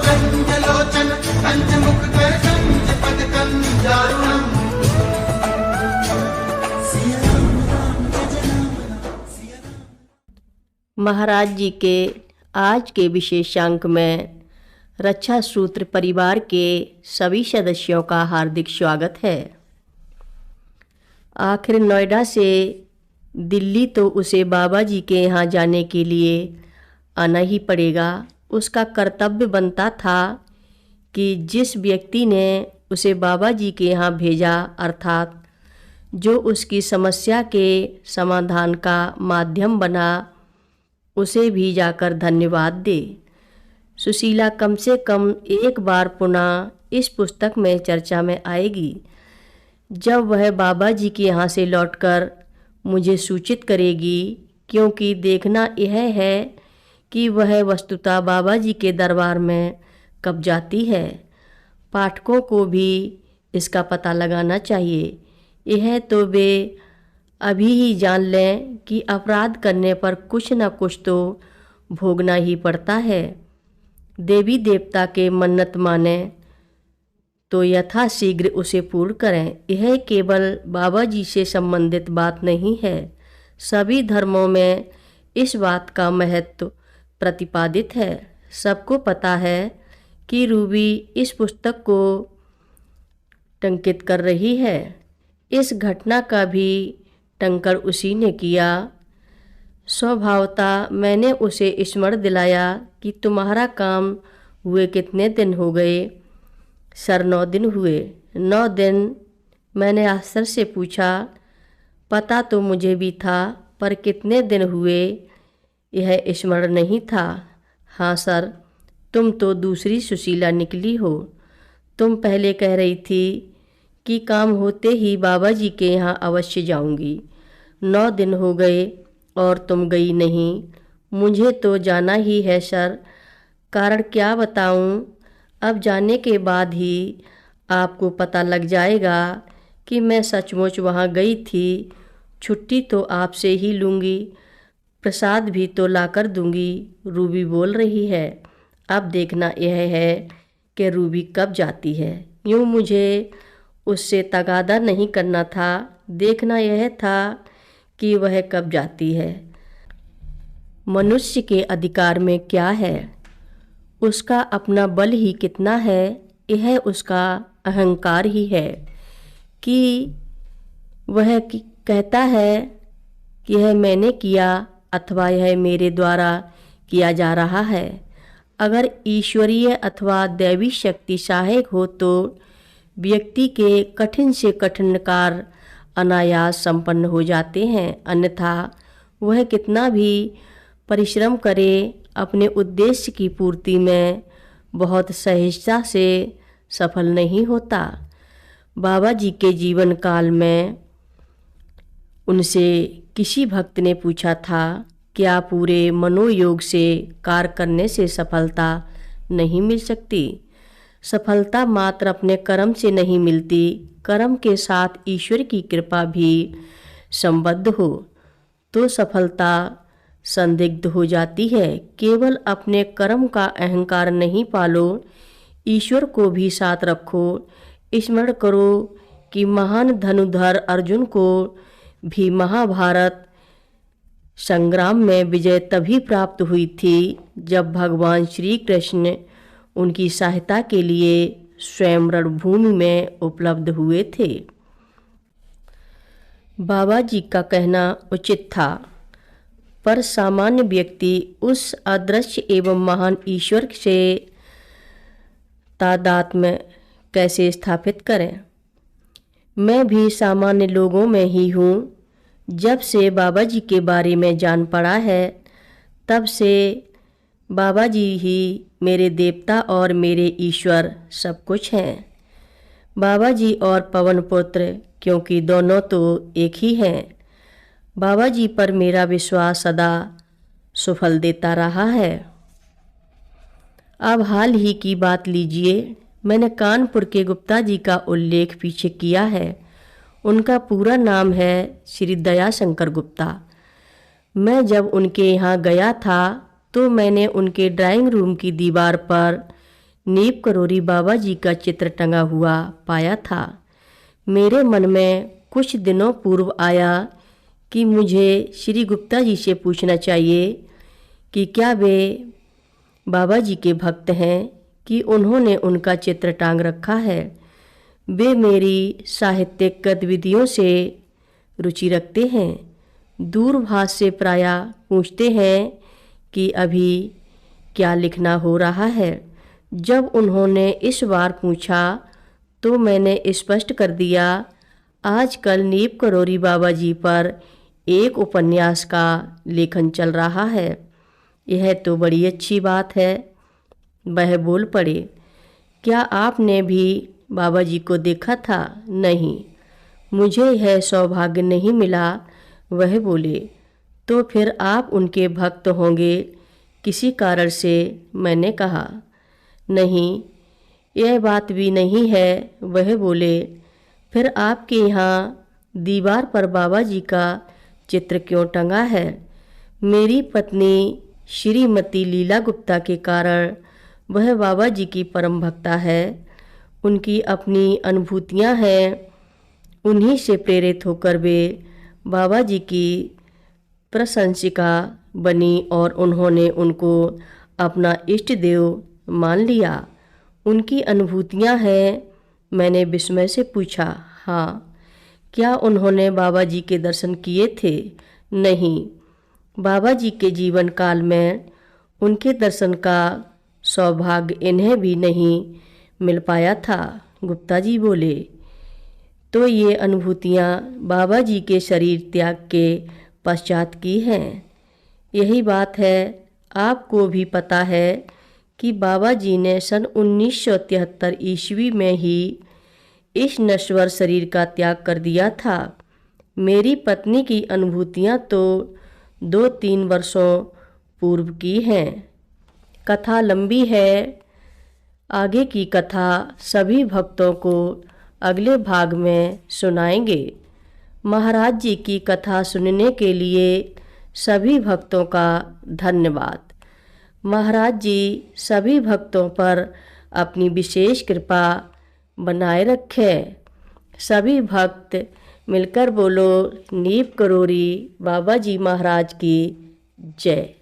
कंजलोचन कंजमुख कर कंज पद कंजारुणम। महाराज जी के आज के विशेषांक में रक्षा सूत्र परिवार के सभी सदस्यों का हार्दिक स्वागत है। आखिर नोएडा से दिल्ली तो उसे बाबा जी के यहाँ जाने के लिए आना ही पड़ेगा। उसका कर्तव्य बनता था कि जिस व्यक्ति ने उसे बाबा जी के यहाँ भेजा, अर्थात जो उसकी समस्या के समाधान का माध्यम बना, उसे भी जाकर धन्यवाद दे। सुशीला कम से कम एक बार पुनः इस पुस्तक में चर्चा में आएगी। जब वह बाबा जी के यहाँ से लौटकर मुझे सूचित करेगी, क्योंकि देखना यह है कि वह वस्तुतः बाबा जी के दरबार में कब जाती है। पाठकों को भी इसका पता लगाना चाहिए। यह तो वे अभी ही जान लें कि अपराध करने पर कुछ न कुछ तो भोगना ही पड़ता है। देवी देवता के मन्नत माने तो यथाशीघ्र उसे पूर्ण करें। यह केवल बाबा जी से संबंधित बात नहीं है, सभी धर्मों में इस बात का महत्व प्रतिपादित है। सबको पता है कि रूबी इस पुस्तक को टंकित कर रही है। इस घटना का भी टंकर उसी ने किया। स्वभावतः मैंने उसे स्मरण दिलाया कि तुम्हारा काम हुए कितने दिन हो गए। सर 9 दिन हुए। 9 दिन? मैंने आश्चर्य से पूछा। पता तो मुझे भी था, पर कितने दिन हुए यह स्मरण नहीं था। हाँ सर, तुम तो दूसरी सुशीला निकली हो। तुम पहले कह रही थी कि काम होते ही बाबा जी के यहाँ अवश्य जाऊंगी। 9 दिन हो गए और तुम गई नहीं। मुझे तो जाना ही है सर। कारण क्या बताऊं? अब जाने के बाद ही आपको पता लग जाएगा कि मैं सचमुच वहाँ गई थी। छुट्टी तो आपसे ही लूँगी, प्रसाद भी तो लाकर दूँगी। रूबी बोल रही है। अब देखना यह है कि रूबी कब जाती है। यूँ मुझे उससे तगादा नहीं करना था, देखना यह था कि वह कब जाती है। मनुष्य के अधिकार में क्या है? उसका अपना बल ही कितना है। यह उसका अहंकार ही है कि वह कहता है कि यह मैंने किया अथवा यह मेरे द्वारा किया जा रहा है। अगर ईश्वरीय अथवा दैवी शक्ति सहायक हो तो व्यक्ति के कठिन से कठिन कार्य अनायास संपन्न हो जाते हैं। अन्यथा वह कितना भी परिश्रम करे, अपने उद्देश्य की पूर्ति में बहुत सहजता से सफल नहीं होता। बाबा जी के जीवन काल में उनसे किसी भक्त ने पूछा था, क्या पूरे मनोयोग से कार्य करने से सफलता नहीं मिल सकती? सफलता मात्र अपने कर्म से नहीं मिलती, कर्म के साथ ईश्वर की कृपा भी संबद्ध हो तो सफलता संदिग्ध हो जाती है। केवल अपने कर्म का अहंकार नहीं पालो, ईश्वर को भी साथ रखो। स्मरण करो कि महान धनुर्धर अर्जुन को भी महाभारत संग्राम में विजय तभी प्राप्त हुई थी जब भगवान श्री कृष्ण उनकी सहायता के लिए स्वयं रणभूमि में उपलब्ध हुए थे। बाबा जी का कहना उचित था, पर सामान्य व्यक्ति उस अदृश्य एवं महान ईश्वर से तादात्म्य कैसे स्थापित करें? मैं भी सामान्य लोगों में ही हूँ। जब से बाबा जी के बारे में जान पड़ा है, तब से बाबा जी ही मेरे देवता और मेरे ईश्वर सब कुछ हैं। बाबा जी और पवन पुत्र, क्योंकि दोनों तो एक ही हैं। बाबा जी पर मेरा विश्वास सदा सुफल देता रहा है। अब हाल ही की बात लीजिए। मैंने कानपुर के गुप्ता जी का उल्लेख पीछे किया है। उनका पूरा नाम है श्री दयाशंकर गुप्ता। मैं जब उनके यहाँ गया था तो मैंने उनके ड्राइंग रूम की दीवार पर नीप करोरी बाबा जी का चित्र टंगा हुआ पाया था। मेरे मन में कुछ दिनों पूर्व आया कि मुझे श्री गुप्ता जी से पूछना चाहिए कि क्या वे बाबा जी के भक्त हैं कि उन्होंने उनका चित्र टांग रखा है। वे मेरी साहित्यिक गतिविधियों से रुचि रखते हैं। दूरभाष से प्रायः पूछते हैं कि अभी क्या लिखना हो रहा है। जब उन्होंने इस बार पूछा तो मैंने स्पष्ट कर दिया, आजकल नीप करोरी बाबा जी पर एक उपन्यास का लेखन चल रहा है। यह तो बड़ी अच्छी बात है। वह बोल पड़े, क्या आपने भी बाबा जी को देखा था? नहीं, मुझे यह सौभाग्य नहीं मिला। वह बोले, तो फिर आप उनके भक्त होंगे किसी कारण से। मैंने कहा, नहीं, यह बात भी नहीं है। वह बोले, फिर आपके यहाँ दीवार पर बाबा जी का चित्र क्यों टंगा है? मेरी पत्नी श्रीमती लीला गुप्ता के कारण वह बाबा जी की परम भक्ता है। उनकी अपनी अनुभूतियाँ हैं, उन्हीं से प्रेरित होकर वे बाबा जी की प्रशंसिका बनी और उन्होंने उनको अपना इष्ट देव मान लिया। उनकी अनुभूतियाँ हैं। मैंने विस्मय से पूछा, हाँ, क्या उन्होंने बाबा जी के दर्शन किए थे? नहीं, बाबा जी के जीवन काल में उनके दर्शन का सौभाग्य इन्हें भी नहीं मिल पाया था। गुप्ता जी बोले, तो ये अनुभूतियाँ बाबा जी के शरीर त्याग के पश्चात की हैं। यही बात है। आपको भी पता है कि बाबा जी ने सन 1973 ईस्वी में ही इस नश्वर शरीर का त्याग कर दिया था। मेरी पत्नी की अनुभूतियाँ तो 2-3 वर्षों पूर्व की हैं। कथा लंबी है। आगे की कथा सभी भक्तों को अगले भाग में सुनाएंगे। महाराज जी की कथा सुनने के लिए सभी भक्तों का धन्यवाद। महाराज जी सभी भक्तों पर अपनी विशेष कृपा बनाए रखें। सभी भक्त मिलकर बोलो, नीप करोरी बाबा जी महाराज की जय।